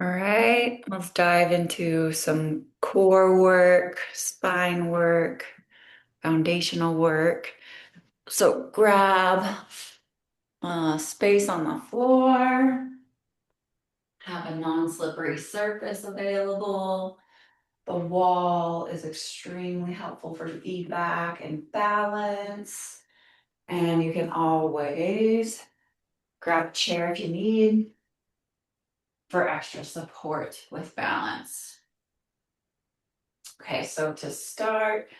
All right, let's dive into some core work, spine work, foundational work. So grab space on the floor, have a non-slippery surface available. The wall is extremely helpful for feedback and balance. And you can always grab a chair if you need for extra support with balance. Okay, so to start,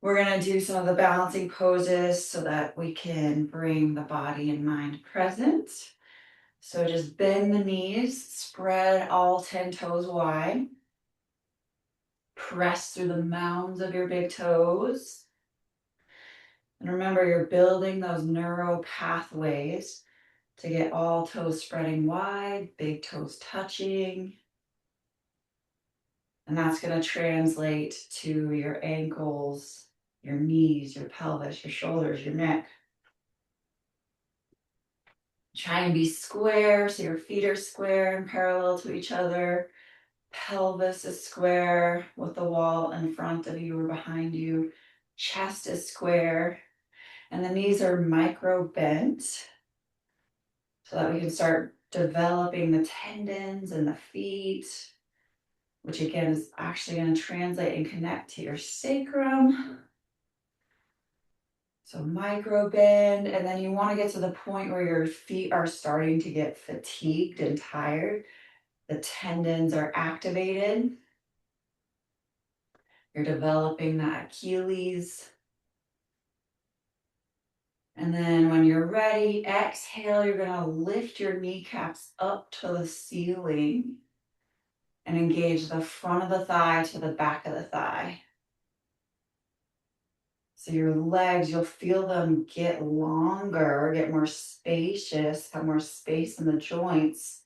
we're going to do some of the balancing poses so that we can bring the body and mind present. So just bend the knees, spread all 10 toes wide. Press through the mounds of your big toes. And remember, you're building those neural pathways to get all toes spreading wide, big toes touching. And that's going to translate to your ankles, your knees, your pelvis, your shoulders, your neck. Try and be square, so your feet are square and parallel to each other. Pelvis is square with the wall in front of you or behind you. Chest is square. And the knees are micro bent so that we can start developing the tendons in the feet, which again is actually going to translate and connect to your sacrum. So micro bend, and then you want to get to the point where your feet are starting to get fatigued and tired. The tendons are activated. You're developing that Achilles. And then when you're ready, exhale, you're going to lift your kneecaps up to the ceiling and engage the front of the thigh to the back of the thigh. So your legs, you'll feel them get longer, get more spacious, have more space in the joints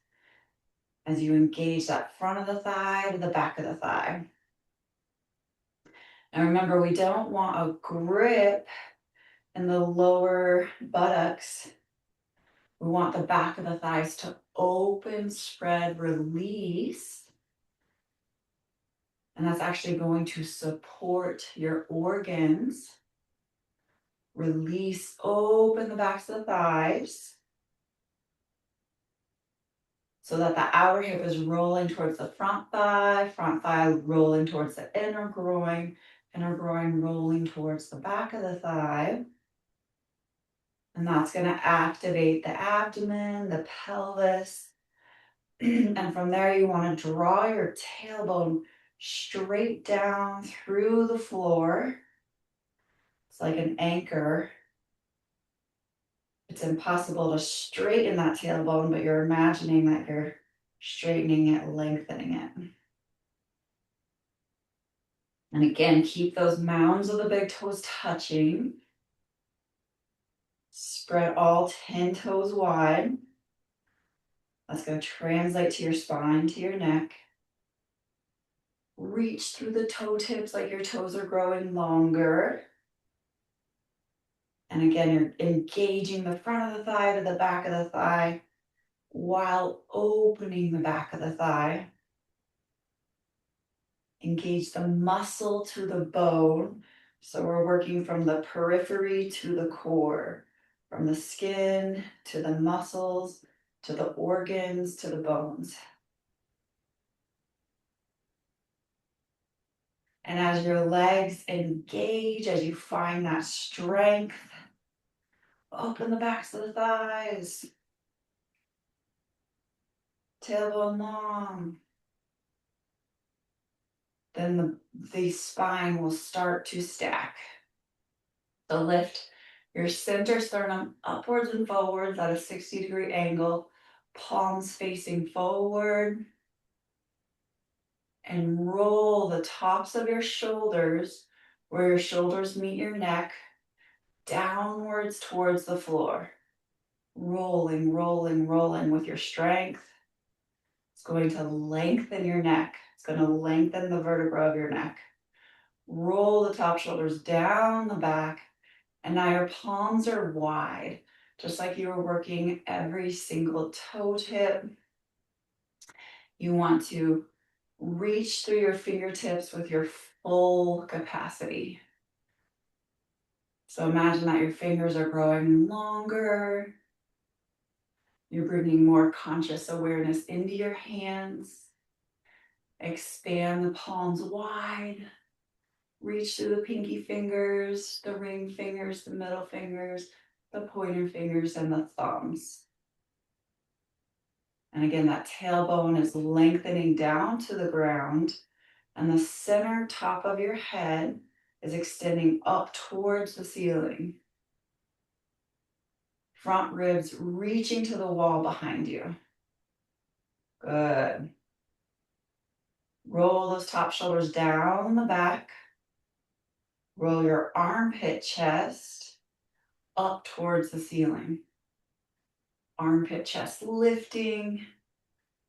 as you engage that front of the thigh to the back of the thigh. And remember, we don't want a grip in the lower buttocks. We want the back of the thighs to open, spread, release. And that's actually going to support your organs. Release, open the backs of the thighs so that the outer hip is rolling towards the front thigh rolling towards the inner groin rolling towards the back of the thigh. And that's going to activate the abdomen, the pelvis. And from there, you want to draw your tailbone straight down through the floor. It's like an anchor. It's impossible to straighten that tailbone, but you're imagining that you're straightening it, lengthening it. And again, keep those mounds of the big toes touching. Spread all 10 toes wide. That's going to translate to your spine, to your neck. Reach through the toe tips like your toes are growing longer. And again, you're engaging the front of the thigh to the back of the thigh while opening the back of the thigh. Engage the muscle to the bone. So we're working from the periphery to the core, from the skin to the muscles, to the organs, to the bones. And as your legs engage, as you find that strength, open the backs of the thighs. Tailbone long. Then the spine will start to stack. So lift your center sternum upwards and forwards at a 60-degree angle, palms facing forward. And roll the tops of your shoulders, where your shoulders meet your neck, downwards towards the floor. Rolling, rolling, rolling with your strength. It's going to lengthen your neck. It's going to lengthen the vertebra of your neck. Roll the top shoulders down the back. And now your palms are wide, just like you were working every single toe tip. You want to reach through your fingertips with your full capacity. So imagine that your fingers are growing longer. You're bringing more conscious awareness into your hands. Expand the palms wide. Reach through the pinky fingers, the ring fingers, the middle fingers, the pointer fingers, and the thumbs. And again, that tailbone is lengthening down to the ground, and the center top of your head is extending up towards the ceiling. Front ribs reaching to the wall behind you. Good. Roll those top shoulders down the back. Roll your armpit chest up towards the ceiling. Armpit chest lifting,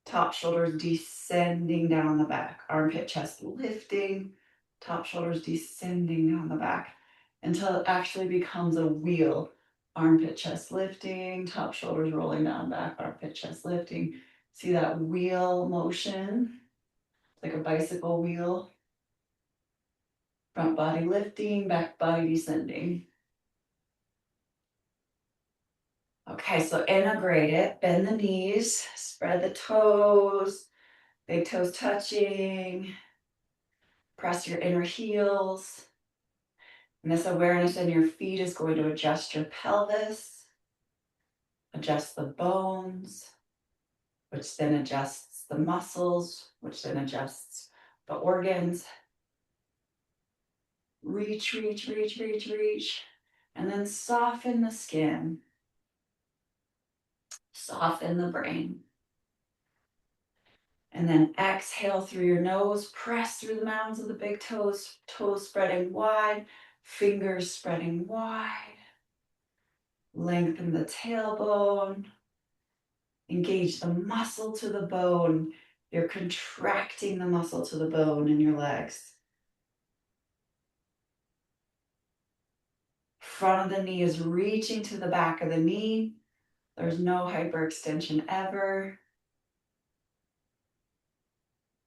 top shoulders descending down the back. Armpit chest lifting, top shoulders descending down the back until it actually becomes a wheel. Armpit chest lifting, top shoulders rolling down back, armpit chest lifting. See that wheel motion? Like a bicycle wheel. Front body lifting, back body descending. Okay, so integrate it. Bend the knees, spread the toes, big toes touching. Press your inner heels. And this awareness in your feet is going to adjust your pelvis, adjust the bones, which then adjusts the muscles, which then adjusts the organs. Reach, reach, reach, reach, reach. And then soften the skin. Soften the brain. And then exhale through your nose. Press through the mounds of the big toes. Toes spreading wide. Fingers spreading wide. Lengthen the tailbone. Engage the muscle to the bone. You're contracting the muscle to the bone in your legs. Front of the knee is reaching to the back of the knee. There's no hyperextension ever.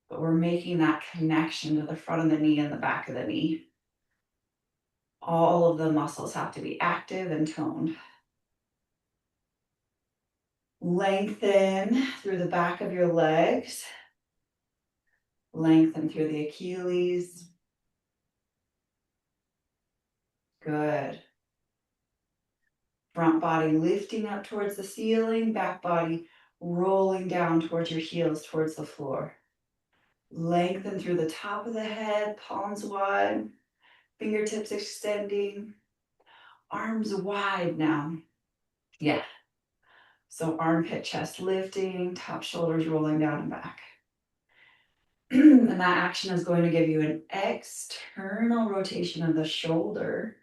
But we're making that connection to the front of the knee and the back of the knee. All of the muscles have to be active and toned. Lengthen through the back of your legs. Lengthen through the Achilles. Good. Front body lifting up towards the ceiling, back body rolling down towards your heels, towards the floor. Lengthen through the top of the head, palms wide, fingertips extending, arms wide now. Yeah. So armpit chest lifting, top shoulders rolling down and back. And that action is going to give you an external rotation of the shoulder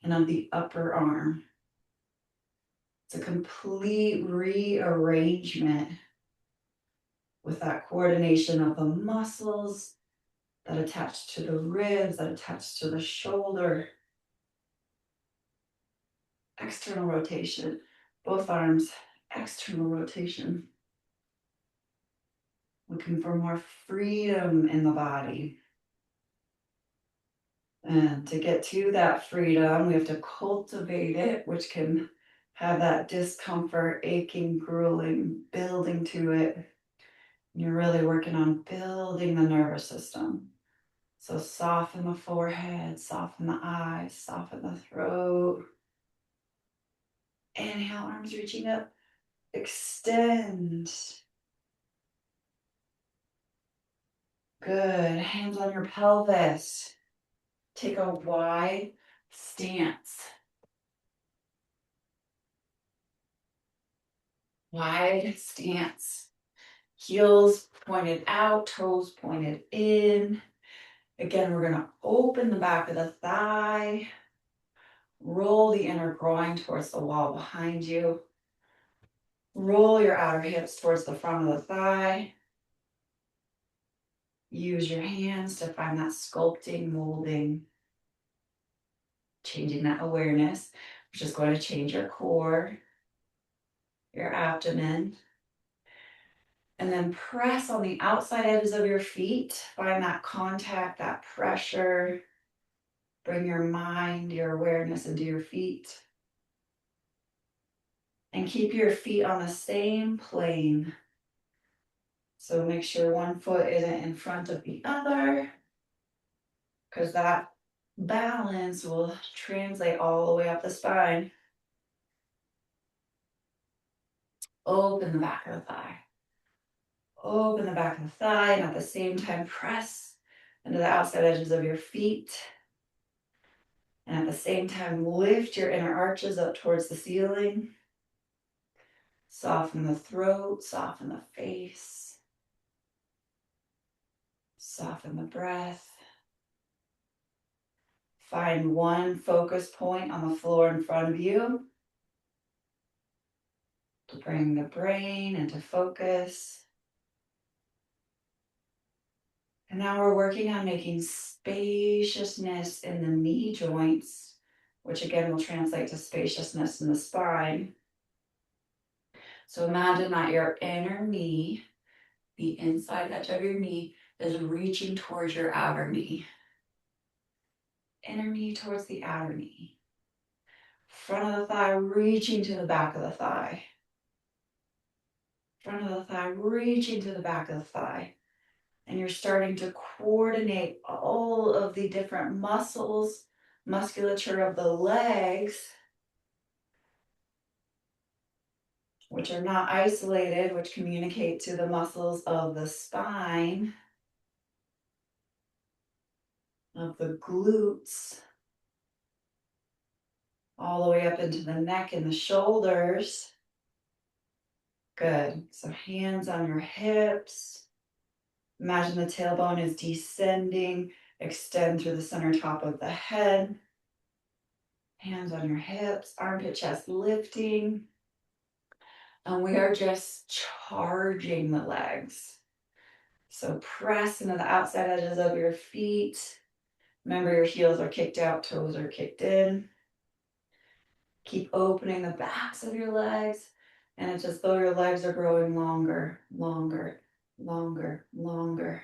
and of the upper arm. It's a complete rearrangement with that coordination of the muscles that attach to the ribs, that attach to the shoulder. External rotation, both arms, external rotation. Looking for more freedom in the body. And to get to that freedom, we have to cultivate it, which can have that discomfort, aching, grueling, building to it. You're really working on building the nervous system. So soften the forehead, soften the eyes, soften the throat. Inhale, arms reaching up. Extend. Good. Hands on your pelvis. Take a wide stance. Wide stance. Heels pointed out, toes pointed in. Again, we're going to open the back of the thigh. Roll the inner groin towards the wall behind you. Roll your outer hips towards the front of the thigh. Use your hands to find that sculpting, molding, changing that awareness, which is going to change your core, your abdomen. And then press on the outside edges of your feet. Find that contact, that pressure. Bring your mind, your awareness into your feet. And keep your feet on the same plane. So make sure one foot isn't in front of the other, because that balance will translate all the way up the spine. Open the back of the thigh. Open the back of the thigh, and at the same time, press into the outside edges of your feet. And at the same time, lift your inner arches up towards the ceiling. Soften the throat, soften the face. Soften the breath. Find one focus point on the floor in front of you to bring the brain into focus. And now we're working on making spaciousness in the knee joints, which again will translate to spaciousness in the spine. So imagine that your inner knee, the inside edge of your knee, is reaching towards your outer knee. Inner knee towards the outer knee. Front of the thigh reaching to the back of the thigh. Front of the thigh reaching to the back of the thigh. And you're starting to coordinate all of the different muscles, musculature of the legs, which are not isolated, which communicate to the muscles of the spine, of the glutes, all the way up into the neck and the shoulders. Good. So hands on your hips. Imagine the tailbone is descending. Extend through the center top of the head. Hands on your hips, armpit chest lifting. And we are just charging the legs. So press into the outside edges of your feet. Remember, your heels are kicked out, toes are kicked in. Keep opening the backs of your legs. And it's as though your legs are growing longer, longer, longer, longer.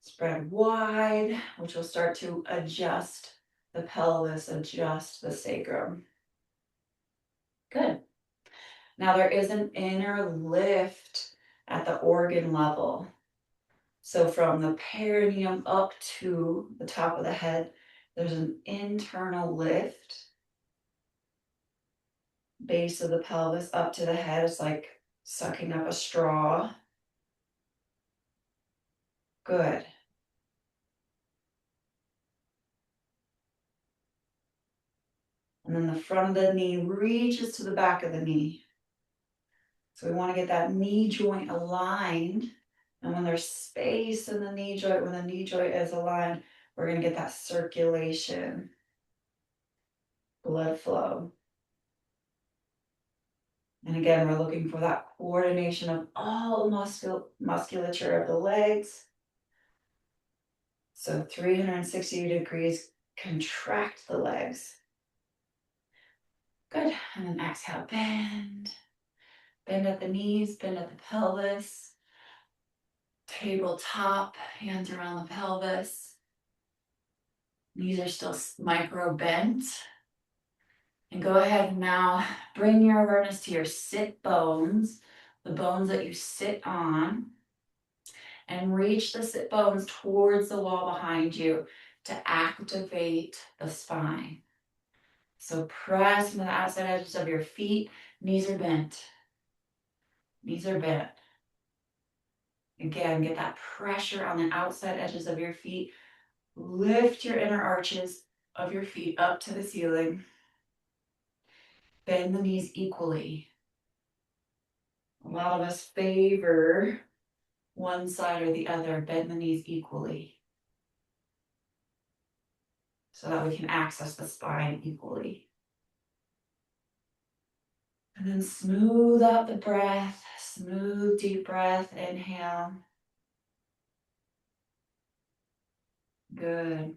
Spread wide, which will start to adjust the pelvis, adjust the sacrum. Good. Now there is an inner lift at the organ level. So from the perineum up to the top of the head, there's an internal lift. Base of the pelvis up to the head is like sucking up a straw. Good. And then the front of the knee reaches to the back of the knee. So we want to get that knee joint aligned. And when there's space in the knee joint, when the knee joint is aligned, we're going to get that circulation, blood flow. And again, we're looking for that coordination of all the musculature of the legs. So 360 degrees, contract the legs. Good. And then exhale, bend. Bend at the knees, bend at the pelvis. Tabletop, hands around the pelvis. Knees are still micro bent. And go ahead and now bring your awareness to your sit bones, the bones that you sit on, and reach the sit bones towards the wall behind you to activate the spine. So press into the outside edges of your feet. Knees are bent. Knees are bent. Again, get that pressure on the outside edges of your feet. Lift your inner arches of your feet up to the ceiling. Bend the knees equally. A lot of us favor one side or the other. Bend the knees equally so that we can access the spine equally. And then smooth out the breath. Smooth, deep breath. Inhale. Good.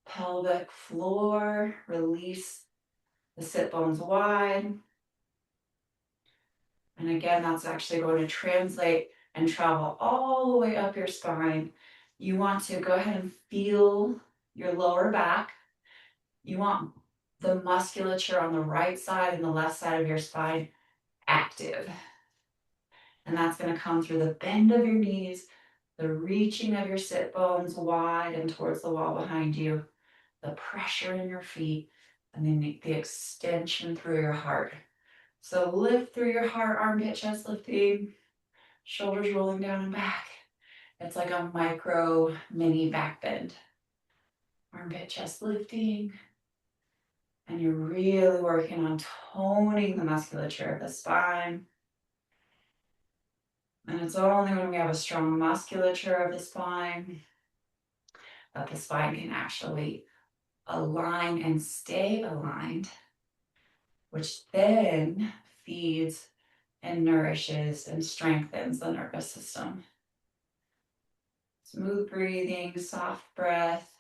Pelvic floor. Release the sit bones wide. And again, that's actually going to translate and travel all the way up your spine. You want to go ahead and feel your lower back. You want the musculature on the right side and the left side of your spine active. And that's going to come through the bend of your knees, the reaching of your sit bones wide and towards the wall behind you, the pressure in your feet, and then the extension through your heart. So lift through your heart, armpit, chest lifting, shoulders rolling down and back. It's like a micro mini back bend. Armpit, chest lifting. And you're really working on toning the musculature of the spine. And it's only when we have a strong musculature of the spine that the spine can actually align and stay aligned, which then feeds and nourishes and strengthens the nervous system. Smooth breathing, soft breath.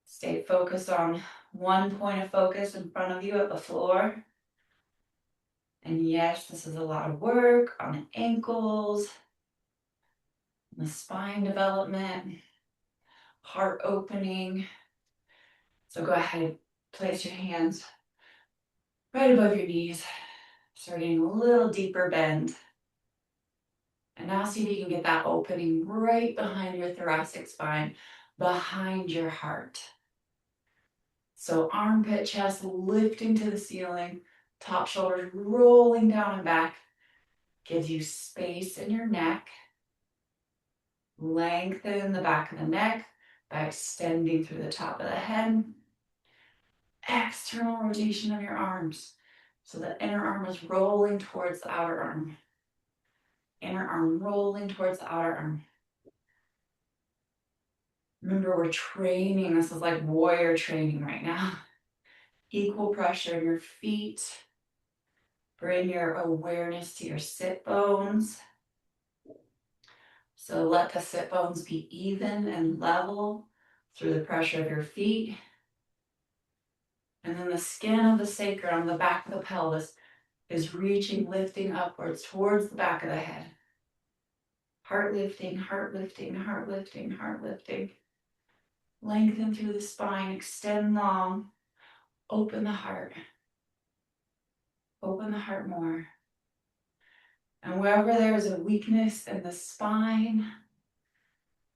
Stay focused on one point of focus in front of you at the floor. And yes, this is a lot of work on the ankles, the spine development, heart opening. So go ahead, place your hands right above your knees, starting a little deeper bend. And now see if you can get that opening right behind your thoracic spine, behind your heart. So armpit, chest lifting to the ceiling, top shoulders rolling down and back, gives you space in your neck. Lengthen the back of the neck by extending through the top of the head. External rotation of your arms. So the inner arm is rolling towards the outer arm. Inner arm rolling towards the outer arm. Remember, we're training. This is like warrior training right now. Equal pressure in your feet. Bring your awareness to your sit bones. So let the sit bones be even and level through the pressure of your feet. And then the skin of the sacrum on the back of the pelvis is reaching, lifting upwards towards the back of the head. Heart lifting, heart lifting, heart lifting, heart lifting. Lengthen through the spine, extend long. Open the heart. Open the heart more. And wherever there is a weakness in the spine,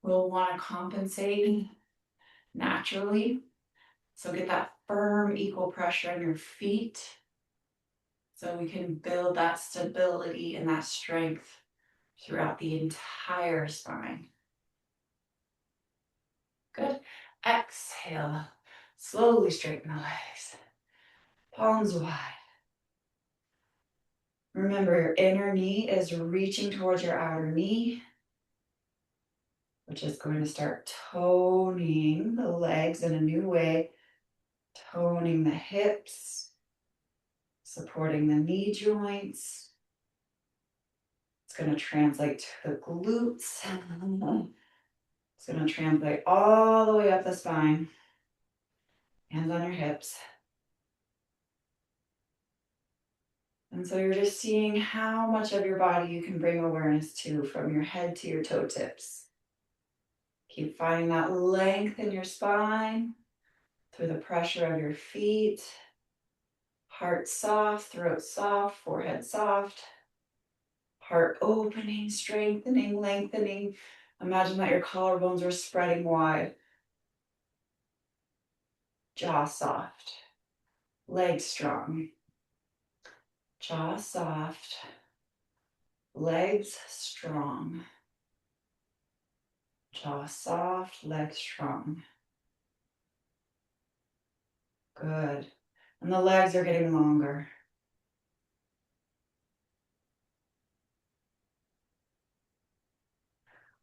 we'll want to compensate naturally. So get that firm, equal pressure on your feet so we can build that stability and that strength throughout the entire spine. Good. Exhale. Slowly straighten the legs. Palms wide. Remember, your inner knee is reaching towards your outer knee, which is going to start toning the legs in a new way, toning the hips, supporting the knee joints. It's going to translate to the glutes. It's going to translate all the way up the spine. Hands on your hips. And so you're just seeing how much of your body you can bring awareness to from your head to your toe tips. Keep finding that length in your spine through the pressure of your feet. Heart soft, throat soft, forehead soft. Heart opening, strengthening, lengthening. Imagine that your collarbones are spreading wide. Jaw soft. Legs strong. Jaw soft. Legs strong. Jaw soft, legs strong. Good. And the legs are getting longer.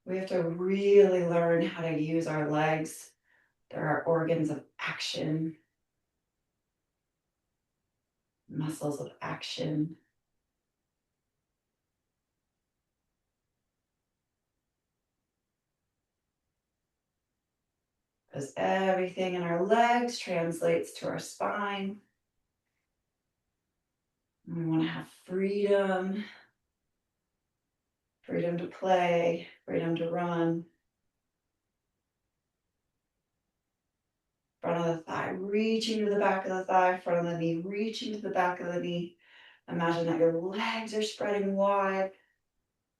We have to really learn how to use our legs. They're our organs of action, muscles of action. Because everything in our legs translates to our spine. We want to have freedom, freedom to play, freedom to run. Front of the thigh, reaching to the back of the thigh, front of the knee, reaching to the back of the knee. Imagine that your legs are spreading wide,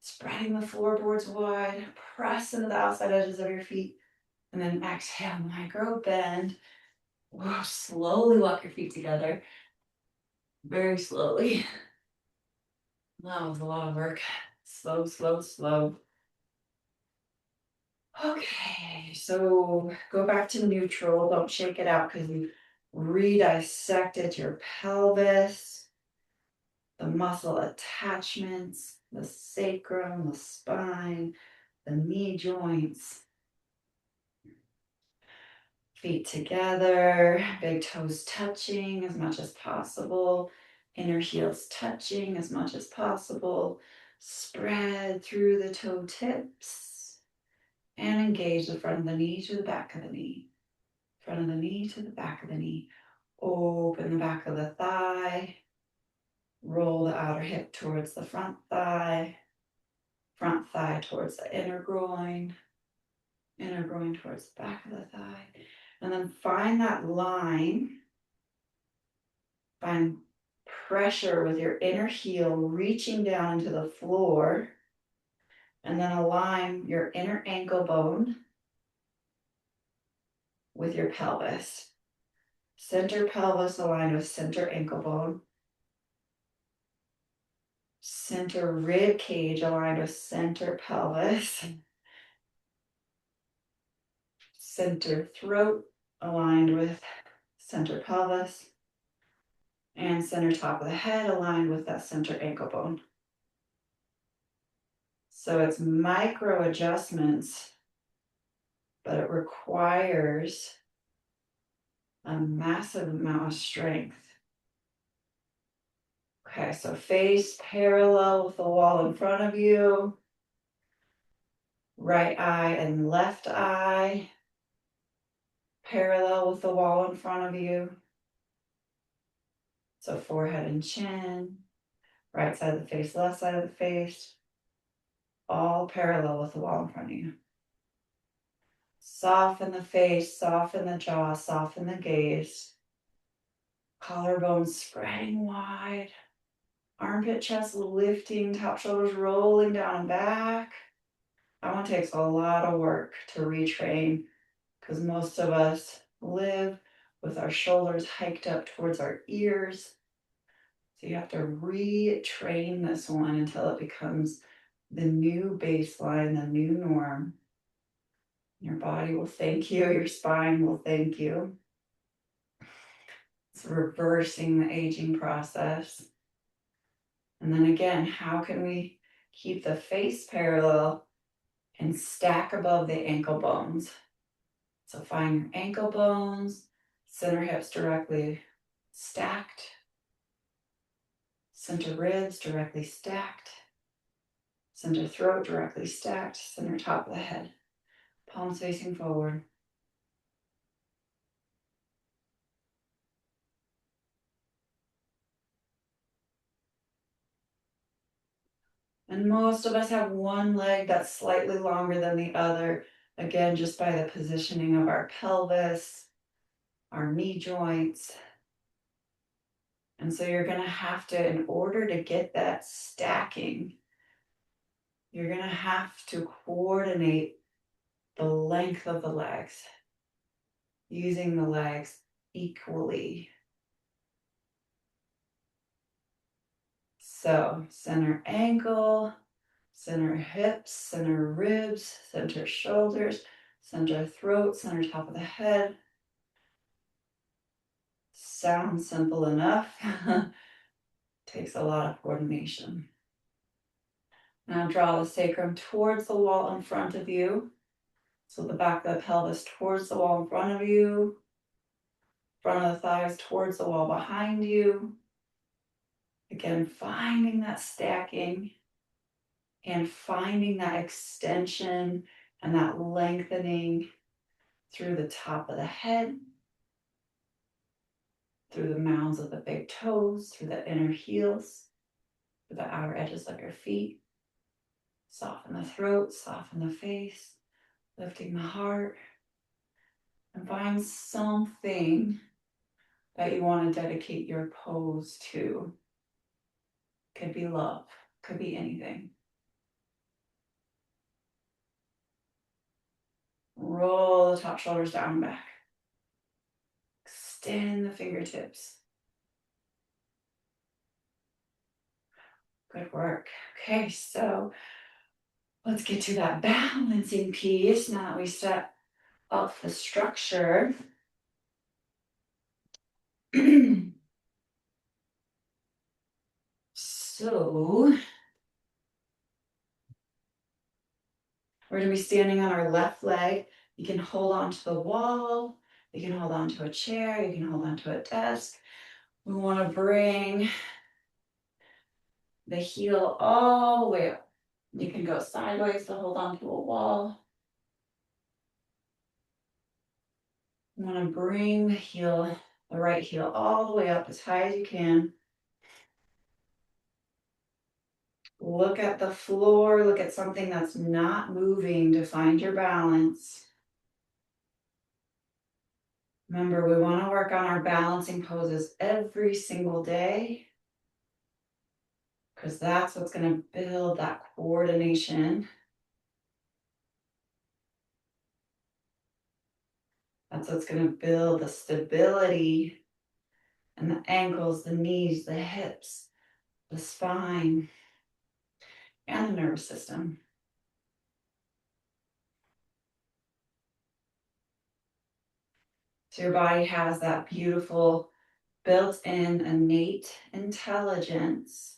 spreading the floorboards wide, press into the outside edges of your feet, and then exhale, micro bend. Whoa, slowly walk your feet together, very slowly. That was a lot of work. Slow, slow, slow. Okay, so go back to neutral. Don't shake it out because you redissected your pelvis, the muscle attachments, the sacrum, the spine, the knee joints. Feet together, big toes touching as much as possible, inner heels touching as much as possible. Spread through the toe tips and engage the front of the knee to the back of the knee. Front of the knee to the back of the knee. Open the back of the thigh. Roll the outer hip towards the front thigh towards the inner groin towards the back of the thigh. And then find that line, find pressure with your inner heel reaching down into the floor, and then align your inner ankle bone with your pelvis. Center pelvis aligned with center ankle bone. Center rib cage aligned with center pelvis. Center throat aligned with center pelvis. And center top of the head aligned with that center ankle bone. So it's micro adjustments, but it requires a massive amount of strength. Okay, so face parallel with the wall in front of you. Right eye and left eye parallel with the wall in front of you. So forehead and chin, right side of the face, left side of the face, all parallel with the wall in front of you. Soften the face, soften the jaw, soften the gaze. Collarbones spreading wide. Armpit, chest lifting, top shoulders rolling down and back. That one takes a lot of work to retrain because most of us live with our shoulders hiked up towards our ears. So you have to retrain this one until it becomes the new baseline, the new norm. Your body will thank you, your spine will thank you. It's reversing the aging process. And then again, how can we keep the face parallel and stack above the ankle bones? So find your ankle bones, center hips directly stacked, center ribs directly stacked, center throat directly stacked, center top of the head, palms facing forward. And most of us have one leg that's slightly longer than the other, again, just by the positioning of our pelvis, our knee joints. And so you're going to have to, in order to get that stacking, you're going to have to coordinate the length of the legs, using the legs equally. So center ankle, center hips, center ribs, center shoulders, center throat, center top of the head. Sounds simple enough. Takes a lot of coordination. Now draw the sacrum towards the wall in front of you. So the back of the pelvis towards the wall in front of you. Front of the thighs towards the wall behind you. Again, finding that stacking and finding that extension and that lengthening through the top of the head, through the mounds of the big toes, through the inner heels. the outer edges of your feet. Soften the throat, soften the face, lifting the heart. And find something that you want to dedicate your pose to. Could be love, could be anything. Roll the top shoulders down and back. Extend the fingertips. Good work. Okay, so let's get to that balancing piece now that we set up the structure. So we're going to be standing on our left leg. You can hold on to the wall. You can hold on to a chair. You can hold on to a desk. We want to bring the heel all the way up. You can go sideways to hold on to a wall. You want to bring the right heel all the way up as high as you can. Look at the floor. Look at something that's not moving to find your balance. Remember, we want to work on our balancing poses every single day because that's what's going to build that coordination. That's what's going to build the stability and the ankles, the knees, the hips, the spine, and the nervous system. So your body has that beautiful built-in innate intelligence.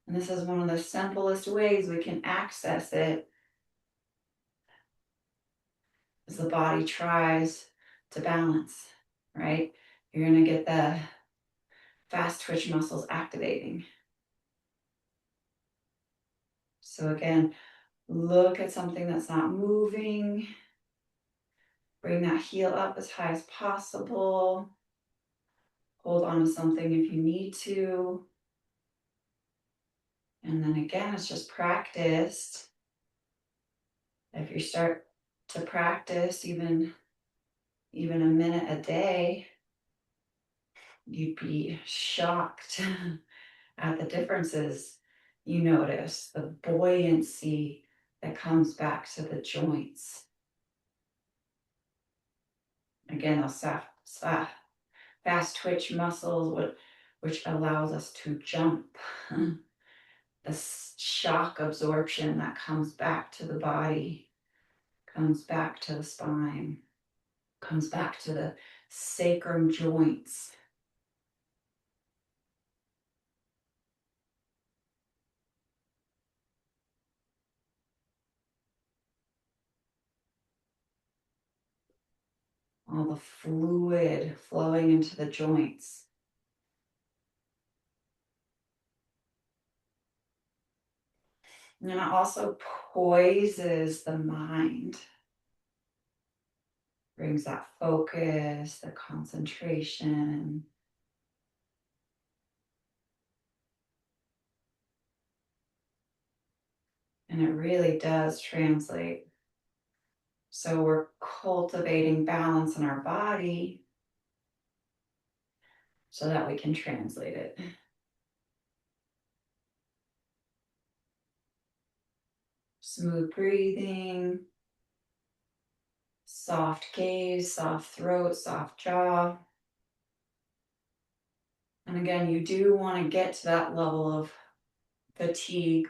And this is one of the simplest ways we can access it as the body tries to balance, right? You're going to get the fast twitch muscles activating. So again, look at something that's not moving. Bring that heel up as high as possible. Hold on to something if you need to. And then again, it's just practice. If you start to practice even a minute a day, you'd be shocked at the differences you notice, the buoyancy that comes back to the joints. Again, those fast twitch muscles, which allows us to jump. The shock absorption that comes back to the body, comes back to the spine, comes back to the sacrum joints. All the fluid flowing into the joints. And it also poises the mind. Brings that focus, the concentration. And it really does translate. So we're cultivating balance in our body so that we can translate it. Smooth breathing, soft gaze, soft throat, soft jaw. And again, you do want to get to that level of fatigue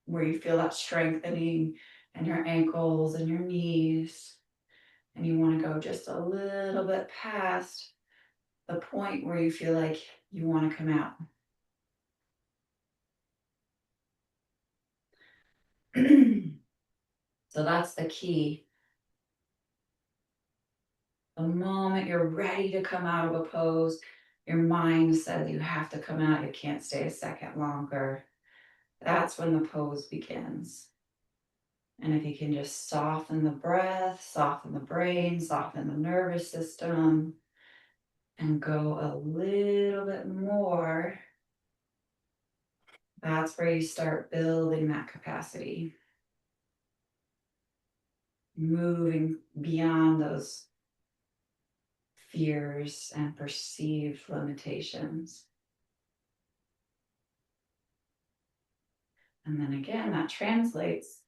where you feel that strengthening in your ankles and your knees. And you want to go just a little bit past the point where you feel like you want to come out. So that's the key. The moment you're ready to come out of a pose, your mind says you have to come out, you can't stay a second longer. That's when the pose begins. And if you can just soften the breath, soften the brain, soften the nervous system, and go a little bit more That's where you start building that capacity, moving beyond those fears and perceived limitations. And then again, that translates.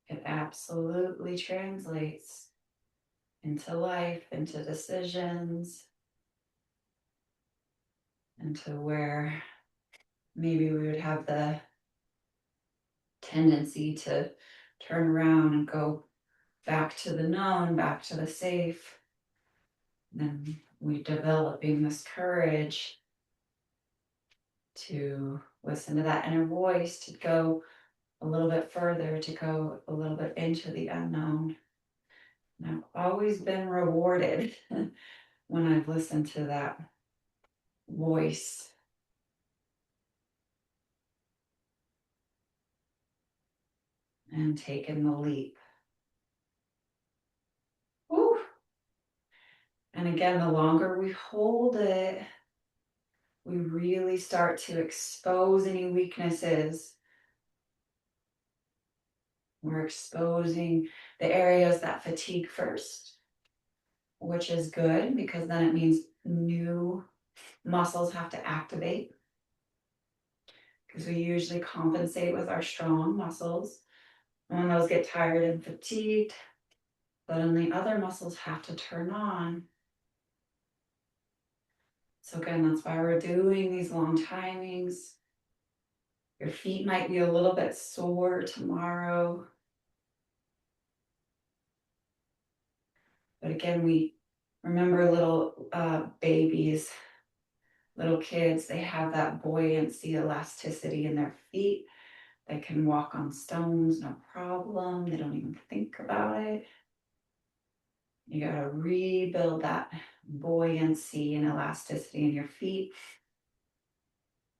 It absolutely translates into life, into decisions, into where maybe we would have the tendency to turn around and go back to the known, back to the safe. Then we're developing this courage to listen to that inner voice, to go a little bit further, to go a little bit into the unknown. And I've always been rewarded when I've listened to that voice and taken the leap. Woo. And again, the longer we hold it, we really start to expose any weaknesses. We're exposing the areas that fatigue first, which is good because then it means new muscles have to activate, because we usually compensate with our strong muscles. And when those get tired and fatigued, then the other muscles have to turn on. So again, that's why we're doing these long timings. Your feet might be a little bit sore tomorrow. But again, we remember little babies, little kids, they have that buoyancy, elasticity in their feet. They can walk on stones, no problem. They don't even think about it. You got to rebuild that buoyancy and elasticity in your feet,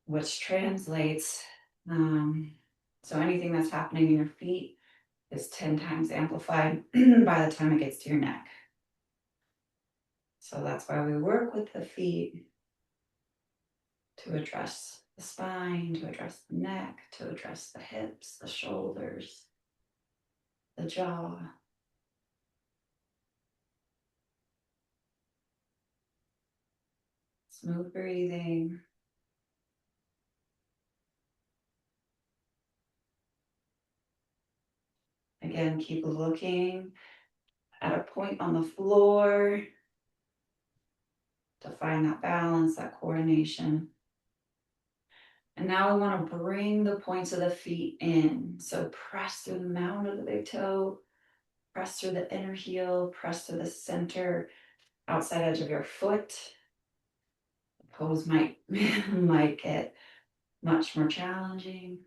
which translates. So anything that's happening in your feet is 10 times amplified by the time it gets to your neck. So that's why we work with the feet to address the spine, to address the neck, to address the hips, the shoulders, the jaw. Smooth breathing. Again, keep looking at a point on the floor to find that balance, that coordination. And now we want to bring the points of the feet in. So press through the mound of the big toe, press through the inner heel, press through the center, outside edge of your foot. The pose might, might get much more challenging.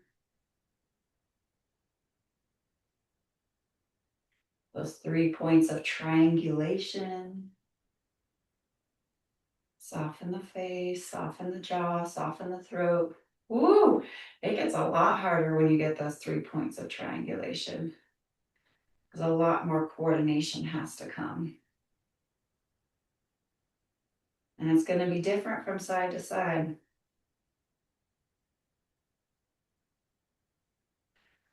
Those 3 points of triangulation. Soften the face, soften the jaw, soften the throat. Woo! It gets a lot harder when you get those 3 points of triangulation, because a lot more coordination has to come. And it's going to be different from side to side.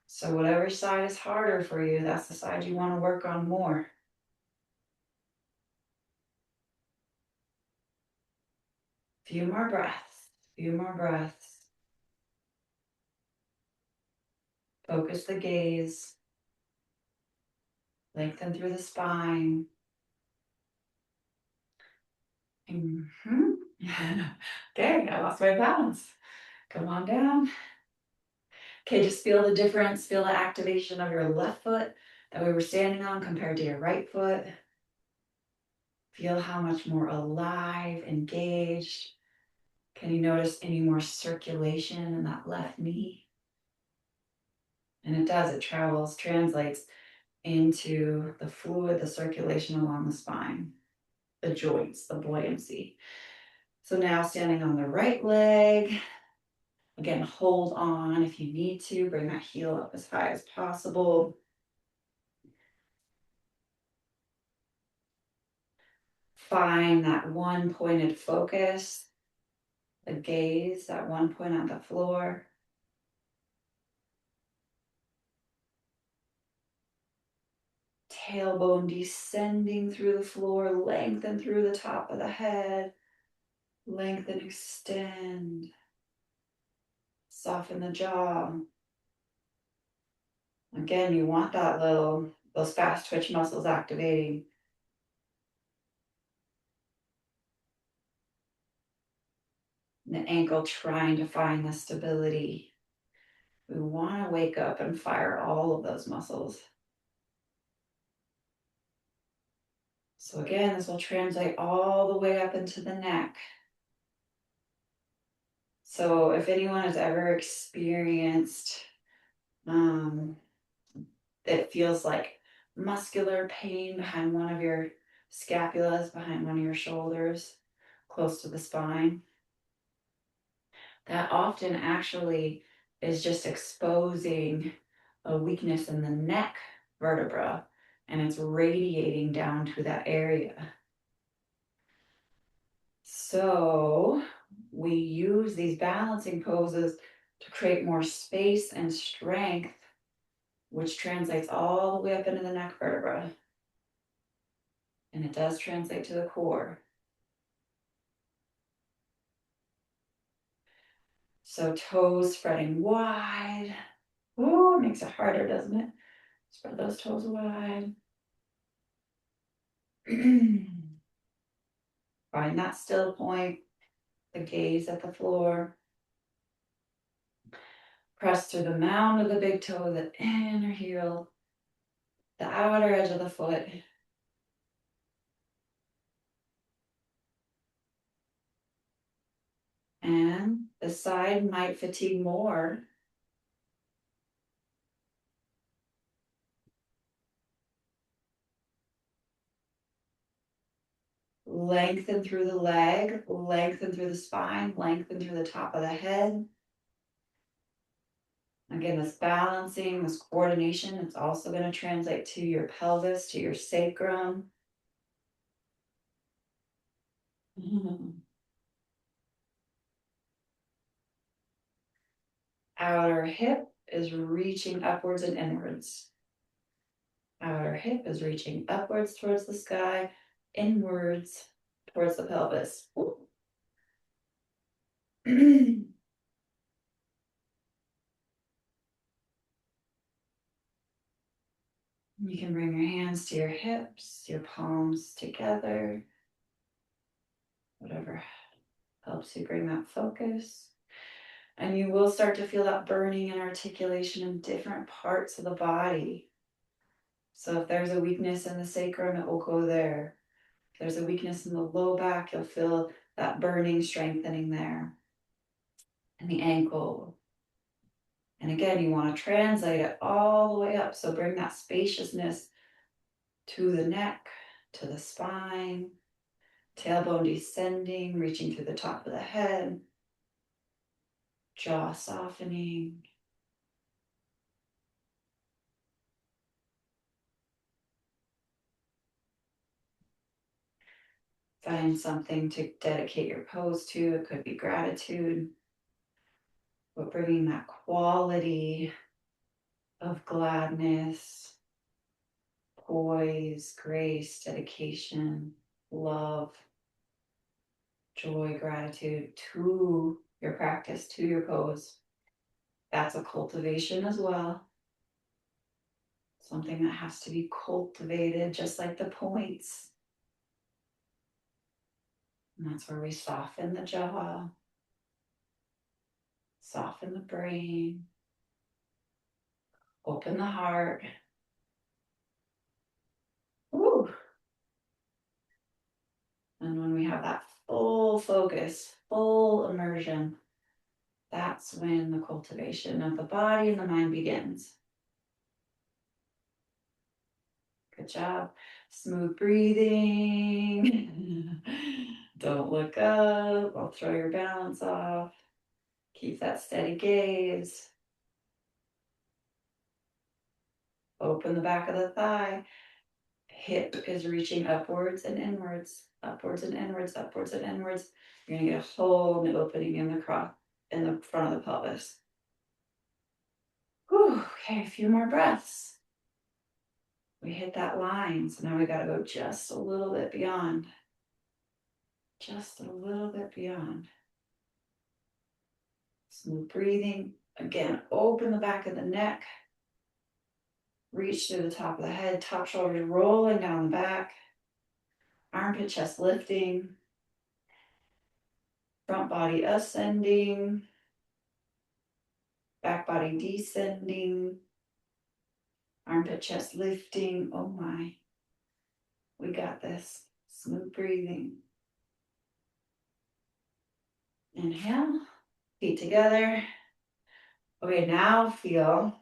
So whatever side is harder for you, that's the side you want to work on more. Few more breaths, few more breaths. Focus the gaze. Lengthen through the spine. Mm-hmm. Okay, I lost my balance. Come on down. Okay, just feel the difference. Feel the activation of your left foot that we were standing on compared to your right foot. Feel how much more alive, engaged. Can you notice any more circulation in that left knee? And it does, it travels, translates into the fluid, the circulation along the spine, the joints, the buoyancy. So now standing on the right leg. Again, hold on if you need to. Bring that heel up as high as possible. Find that one pointed focus, the gaze, that one point on the floor. tailbone descending through the floor, lengthen through the top of the head, lengthen, extend, soften the jaw. Again, you want those fast twitch muscles activating. The ankle trying to find the stability. We want to wake up and fire all of those muscles. So again, this will translate all the way up into the neck. So if anyone has ever experienced, it feels like muscular pain behind one of your scapulas, behind one of your shoulders, close to the spine, that often actually is just exposing a weakness in the neck vertebra, and it's radiating down to that area. So we use these balancing poses to create more space and strength, which translates all the way up into the neck vertebra. And it does translate to the core. So toes spreading wide. Ooh, it makes it harder, doesn't it? Spread those toes wide. Find that still point, the gaze at the floor. Press through the mound of the big toe, the inner heel, the outer edge of the foot. And the side might fatigue more. Lengthen through the leg, lengthen through the spine, lengthen through the top of the head. Again, this balancing, this coordination, it's also going to translate to your pelvis, to your sacrum. Outer hip is reaching upwards and inwards. Outer hip is reaching upwards towards the sky, inwards towards the pelvis. You can bring your hands to your hips, your palms together, whatever helps you bring that focus. And you will start to feel that burning and articulation in different parts of the body. So if there's a weakness in the sacrum, it will go there. If there's a weakness in the low back, you'll feel that burning, strengthening there. And the ankle. And again, you want to translate it all the way up. So bring that spaciousness to the neck, to the spine, tailbone descending, reaching through the top of the head, jaw softening. Find something to dedicate your pose to. It could be gratitude, but bringing that quality of gladness, poise, grace, dedication, love, joy, gratitude to your practice, to your pose. That's a cultivation as well. Something that has to be cultivated, just like the points. And that's where we soften the jaw, soften the brain, open the heart. Woo. And when we have that full focus, full immersion, that's when the cultivation of the body and the mind begins. Good job. Smooth breathing. Don't look up. I'll throw your balance off. Keep that steady gaze. Open the back of the thigh. Hip is reaching upwards and inwards, upwards and inwards, upwards and inwards. You're going to get a whole new opening in the front of the pelvis. Whew, okay, a few more breaths. We hit that line, so now we got to go just a little bit beyond. Just a little bit beyond. Smooth breathing. Again, open the back of the neck. Reach to the top of the head, top shoulders rolling down the back. Armpit chest lifting. Front body ascending. Back body descending. Armpit chest lifting. Oh my. We got this. Smooth breathing. Inhale. Feet together. Okay, now feel.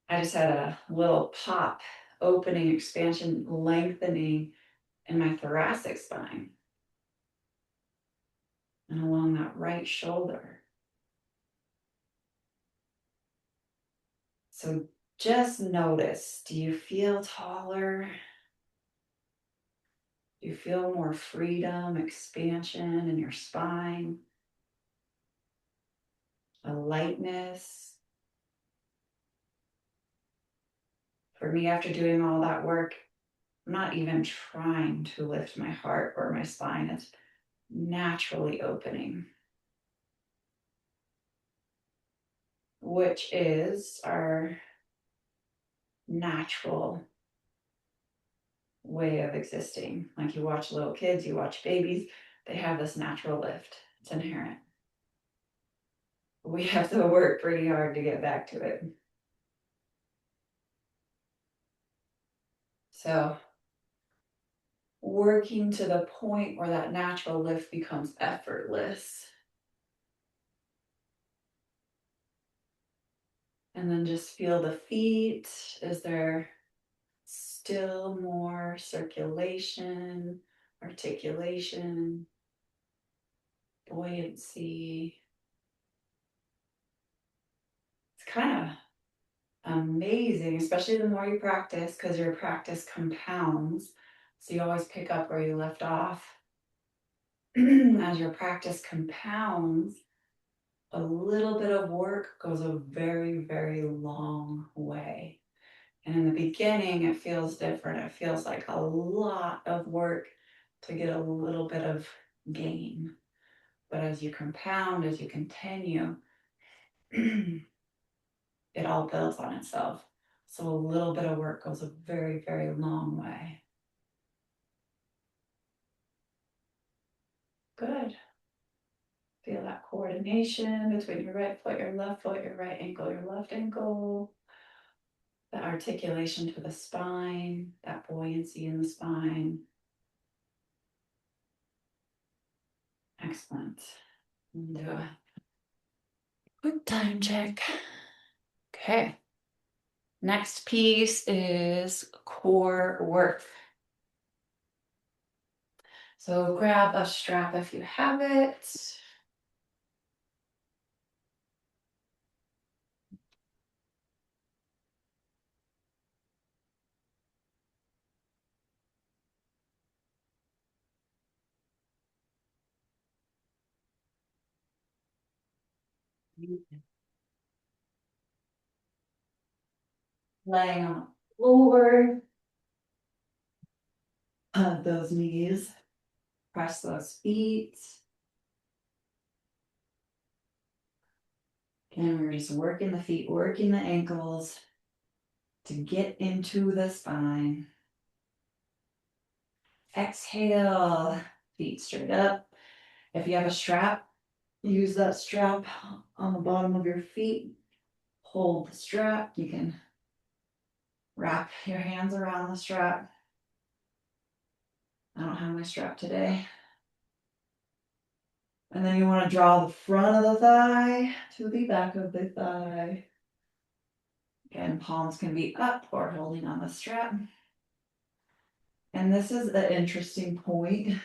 I just had a little pop, opening, expansion, lengthening in my thoracic spine and along that right shoulder. So just notice, do you feel taller? Do you feel more freedom, expansion in your spine? A lightness? For me, after doing all that work, I'm not even trying to lift my heart or my spine. It's naturally opening, which is our natural way of existing. Like you watch little kids, you watch babies, they have this natural lift. It's inherent. We have to work pretty hard to get back to it. So working to the point where that natural lift becomes effortless. And then just feel the feet. Is there still more circulation, articulation, buoyancy? It's kind of amazing, especially the more you practice, because your practice compounds. So you always pick up where you left off. As your practice compounds, a little bit of work goes a very, very long way. And in the beginning, it feels different. It feels like a lot of work to get a little bit of gain. But as you compound, as you continue, it all builds on itself. So a little bit of work goes a very, very long way. Good. Feel that coordination between your right foot, your left foot, your right ankle, your left ankle. That articulation to the spine, that buoyancy in the spine. Excellent. Do a quick time check. Okay. Next piece is core work. So grab a strap if you have it. Laying on the floor. Hug those knees. Press those feet. And we're just working the feet, working the ankles to get into the spine. Exhale, feet straight up. If you have a strap, use that strap on the bottom of your feet. Hold the strap. You can wrap your hands around the strap. I don't have my strap today. And then you want to draw the front of the thigh to the back of the thigh. Again, palms can be up or holding on the strap. And this is an interesting point.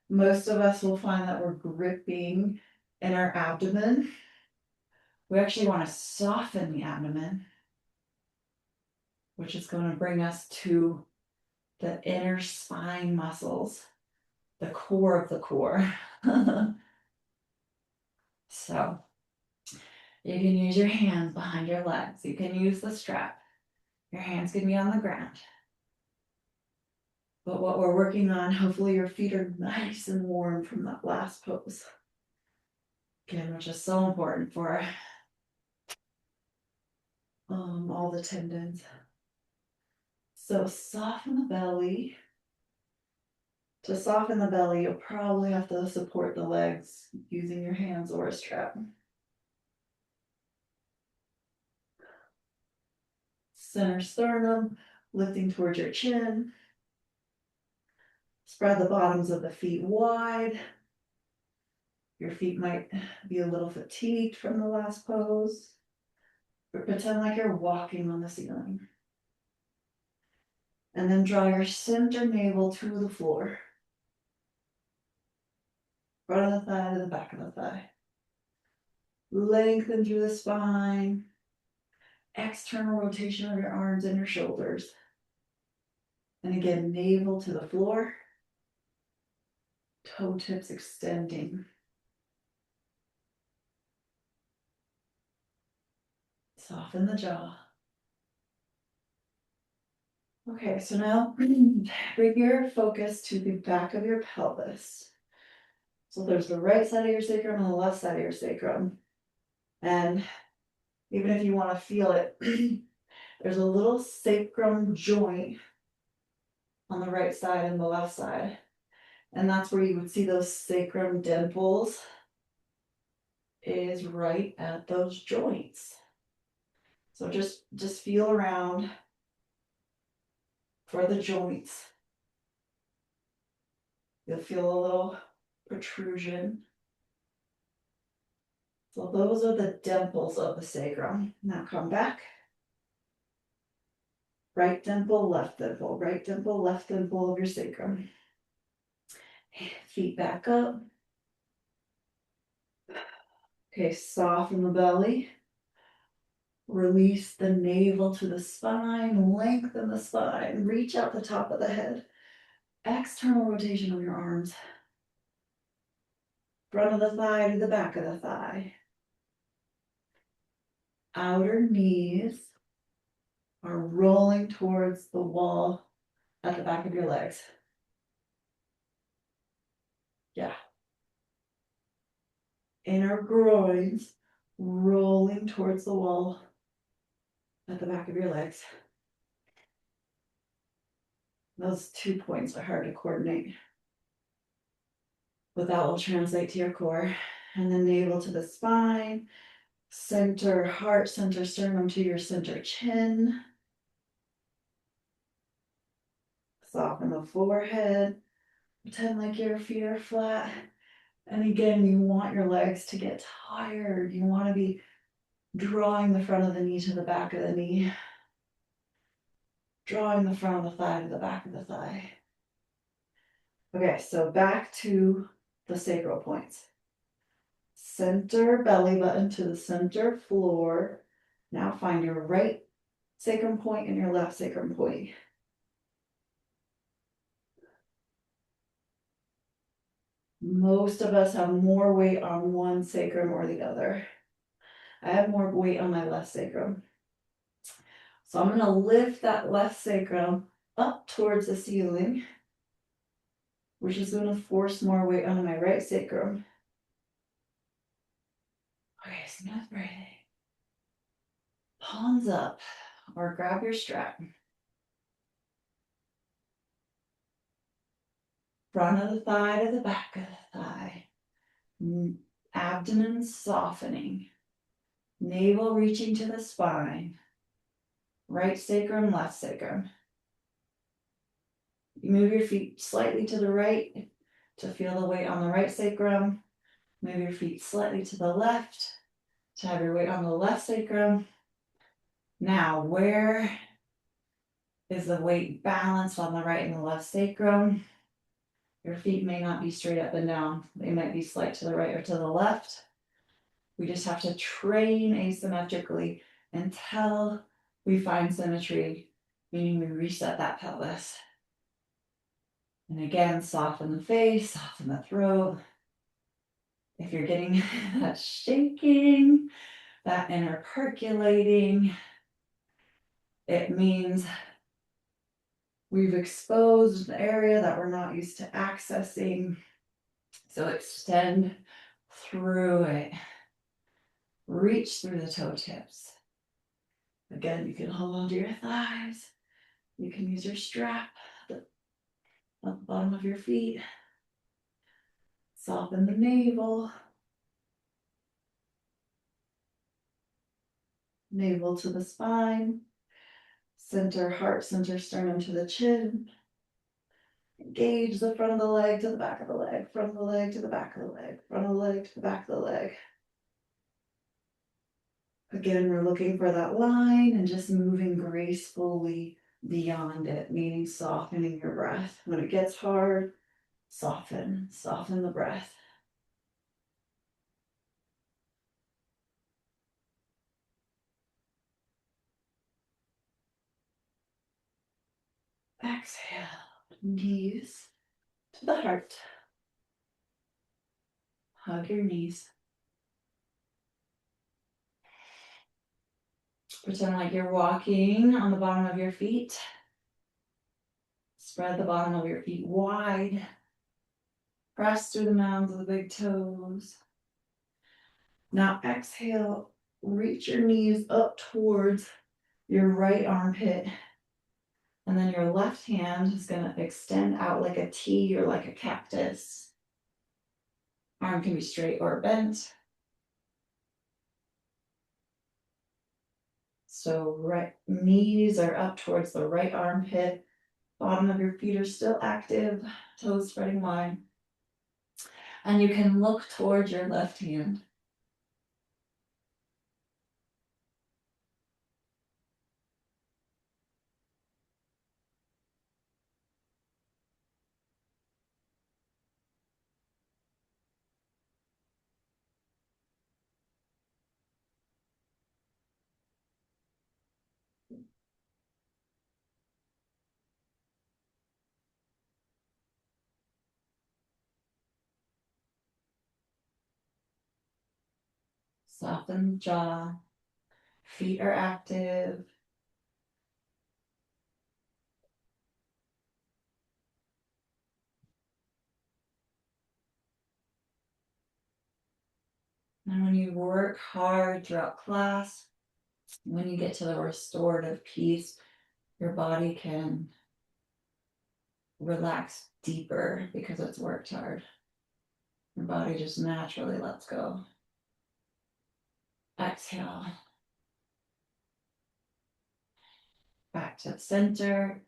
Most of us will find that we're gripping in our abdomen. We actually want to soften the abdomen, which is going to bring us to the inner spine muscles, the core of the core. So You can use your hands behind your legs. You can use the strap. Your hands can be on the ground. But what we're working on, hopefully your feet are nice and warm from that last pose. Again, which is so important for all the tendons. So soften the belly. To soften the belly, you'll probably have to support the legs using your hands or a strap. Center sternum, lifting towards your chin. Spread the bottoms of the feet wide. Your feet might be a little fatigued from the last pose, but pretend like you're walking on the ceiling. And then draw your center navel to the floor. Front of the thigh to the back of the thigh. Lengthen through the spine. External rotation of your arms and your shoulders. And again, navel to the floor. Toe tips extending. Soften the jaw. Okay, so now bring your focus to the back of your pelvis. So there's the right side of your sacrum and the left side of your sacrum. And even if you want to feel it, there's a little sacrum joint on the right side and the left side. And that's where you would see those sacrum dimples, is right at those joints. So just feel around for the joints. You'll feel a little protrusion. So those are the dimples of the sacrum. Now come back. Right dimple, left dimple, right dimple, left dimple of your sacrum. Feet back up. Okay, soften the belly. Release the navel to the spine, lengthen the spine, reach out the top of the head. External rotation of your arms. Front of the thigh to the back of the thigh. Outer knees are rolling towards the wall at the back of your legs. Yeah. Inner groins rolling towards the wall at the back of your legs. Those 2 points are hard to coordinate, but that will translate to your core. And then navel to the spine, center heart, center sternum to your center chin. Soften the forehead. Pretend like your feet are flat. And again, you want your legs to get tired. You want to be drawing the front of the knee to the back of the knee. Drawing the front of the thigh to the back of the thigh. Okay, so back to the sacral points. Center belly button to the center floor. Now find your right sacrum point and your left sacrum point. Most of us have more weight on one sacrum or the other. I have more weight on my left sacrum. So I'm going to lift that left sacrum up towards the ceiling, which is going to force more weight onto my right sacrum. Okay, smooth breathing. Palms up or grab your strap. Front of the thigh to the back of the thigh. Abdomen softening. Navel reaching to the spine. Right sacrum, left sacrum. You move your feet slightly to the right to feel the weight on the right sacrum. Move your feet slightly to the left to have your weight on the left sacrum. Now, where is the weight balanced on the right and the left sacrum? Your feet may not be straight up and down. They might be slight to the right or to the left. We just have to train asymmetrically until we find symmetry, meaning we reset that pelvis. And again, soften the face, soften the throat. If you're getting that shaking, that inner percolating. It means we've exposed the area that we're not used to accessing. So extend through it. Reach through the toe tips. Again, you can hold onto your thighs. You can use your strap at the bottom of your feet. Soften the navel. Navel to the spine. Center heart, center sternum to the chin. Engage the front of the leg to the back of the leg, front of the leg to the back of the leg, front of the leg to the back of the leg. Again, we're looking for that line and just moving gracefully beyond it, meaning softening your breath. When it gets hard, soften the breath. Exhale, knees to the heart. Hug your knees. Pretend like you're walking on the bottom of your feet. Spread the bottom of your feet wide. Press through the mounds of the big toes. Now exhale, reach your knees up towards your right armpit. And then your left hand is going to extend out like a T or like a cactus. Arm can be straight or bent. So right knees are up towards the right armpit. Bottom of your feet are still active, toes spreading wide. And you can look towards your left hand. Soften the jaw. Feet are active. And when you work hard throughout class, when you get to the restorative piece, your body can relax deeper because it's worked hard. Your body just naturally lets go. Exhale. Back to the center.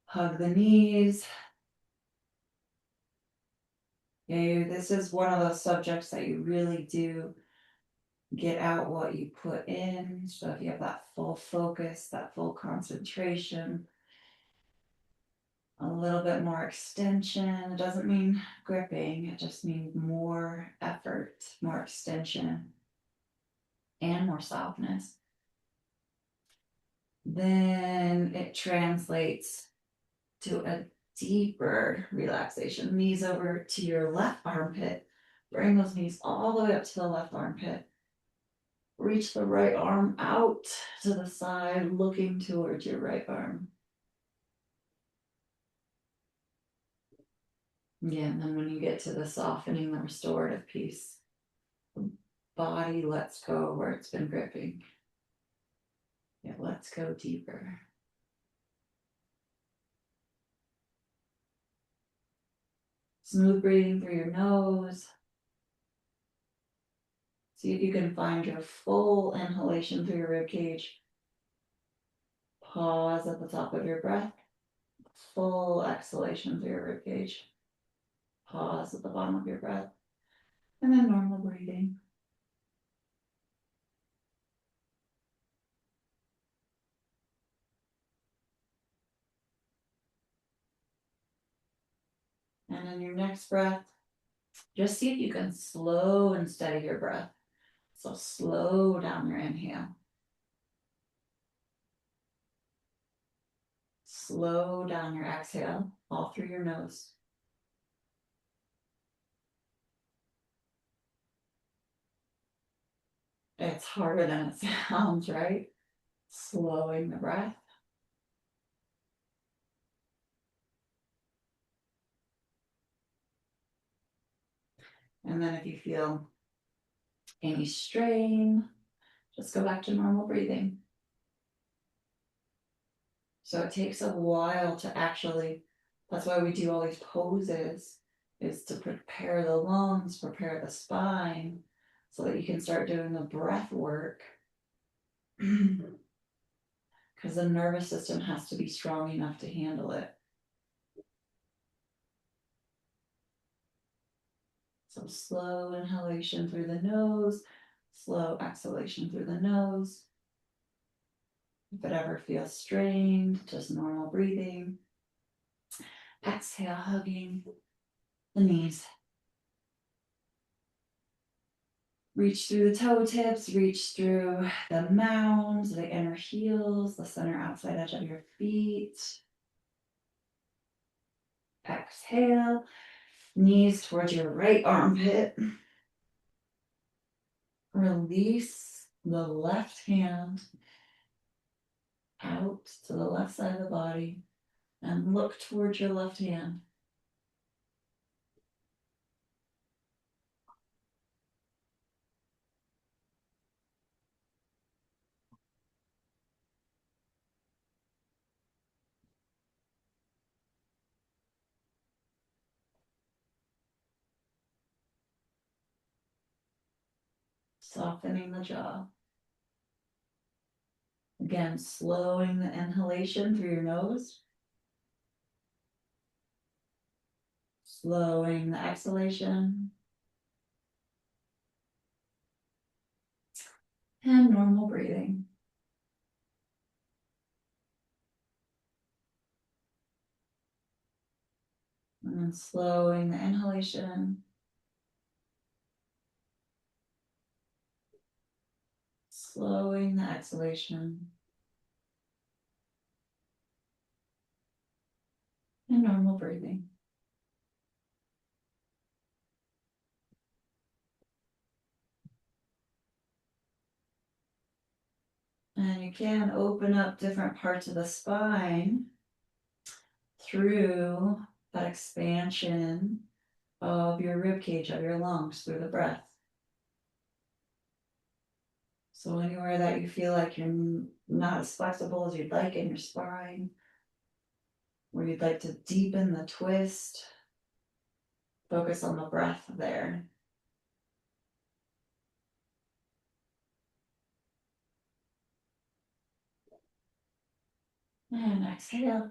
Hug the knees. Okay, this is one of those subjects that you really do get out what you put in. So if you have that full focus, that full concentration, a little bit more extension. It doesn't mean gripping, it just means more effort, more extension, and more softness. Then it translates to a deeper relaxation. Knees over to your left armpit. Bring those knees all the way up to the left armpit. Reach the right arm out to the side, looking towards your right arm. Yeah, and then when you get to the softening, the restorative piece, the body lets go where it's been gripping. It lets go deeper. Smooth breathing through your nose. See if you can find your full inhalation through your rib cage. Pause at the top of your breath. Full exhalation through your rib cage. Pause at the bottom of your breath. And then normal breathing. And in your next breath, just see if you can slow and steady your breath. So slow down your inhale. Slow down your exhale, all through your nose. It's harder than it sounds, right? Slowing the breath. And then if you feel any strain, just go back to normal breathing. So it takes a while to actually, that's why we do all these poses, is to prepare the lungs, prepare the spine, so that you can start doing the breath work. Because the nervous system has to be strong enough to handle it. So slow inhalation through the nose, slow exhalation through the nose. If it ever feels strained, just normal breathing. Exhale, hugging the knees. Reach through the toe tips, reach through the mounds, the inner heels, the center outside edge of your feet. Exhale, knees towards your right armpit. Release the left hand out to the left side of the body and look towards your left hand. Softening the jaw. Again, slowing the inhalation through your nose. Slowing the exhalation. And normal breathing. And then slowing the inhalation. Slowing the exhalation. And normal breathing. And you can open up different parts of the spine through that expansion of your rib cage, of your lungs, through the breath. So anywhere that you feel like you're not as flexible as you'd like in your spine, where you'd like to deepen the twist, focus on the breath there. And exhale,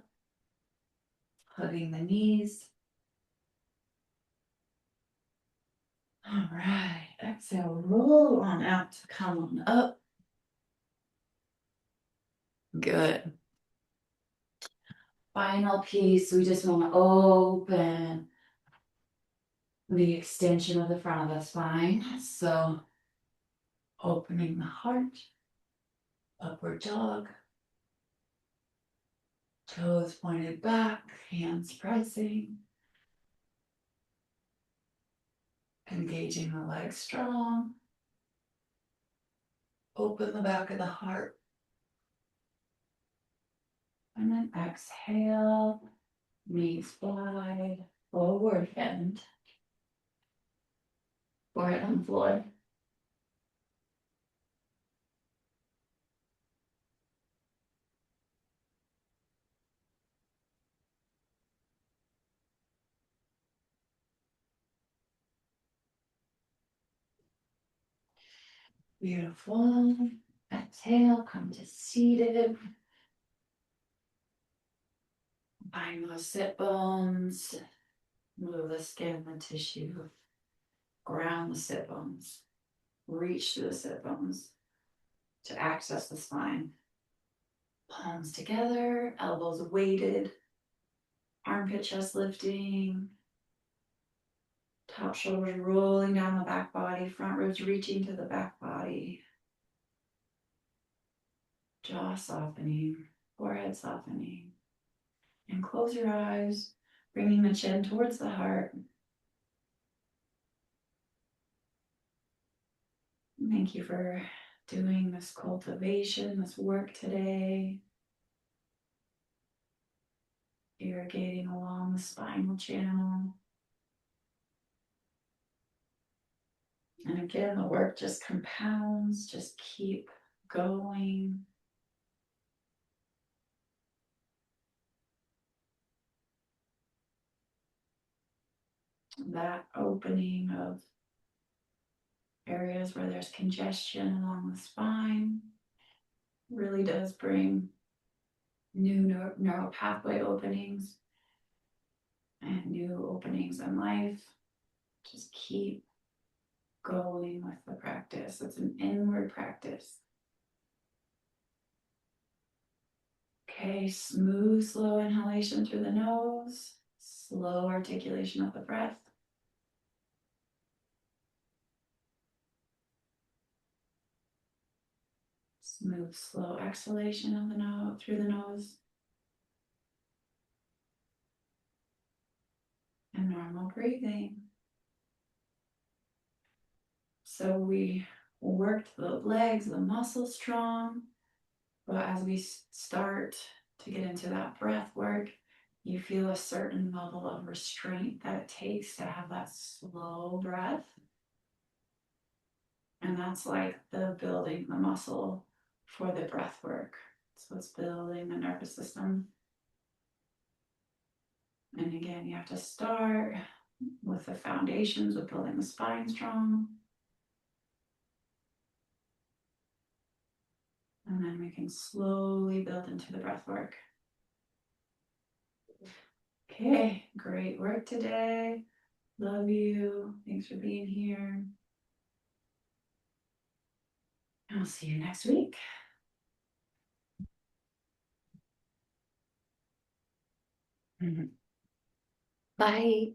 hugging the knees. All right, exhale, roll on out to come on up. Good. Final piece, we just want to open the extension of the front of the spine. So opening the heart, upward dog, toes pointed back, hands pressing, engaging the legs strong. Open the back of the heart. And then exhale, knees wide, forward bend. Forehead on the floor. Beautiful. Exhale, come to seated. Bind those sit bones. Move the skin, the tissue. Ground the sit bones. Reach through the sit bones to access the spine. Palms together, elbows weighted. Armpit chest lifting. Top shoulders rolling down the back body. Front ribs reaching to the back body. Jaw softening. Forehead softening. And close your eyes, bringing the chin towards the heart. Thank you for doing this cultivation, this work today. Irrigating along the spinal channel. And again, the work just compounds, just keep going. That opening of areas where there's congestion along the spine really does bring new neural pathway openings and new openings in life. Just keep going with the practice. It's an inward practice. Okay, smooth, slow inhalation through the nose, slow articulation of the breath. Smooth, slow exhalation of the nose through the nose. And normal breathing. So we worked the legs, the muscles strong, but as we start to get into that breath work, you feel a certain level of restraint that it takes to have that slow breath. And that's like the building the muscle for the breath work. So it's building the nervous system. And again, you have to start with the foundations of building the spine strong. And then we can slowly build into the breath work. Okay, great work today. Love you. Thanks for being here. I'll see you next week. Bye.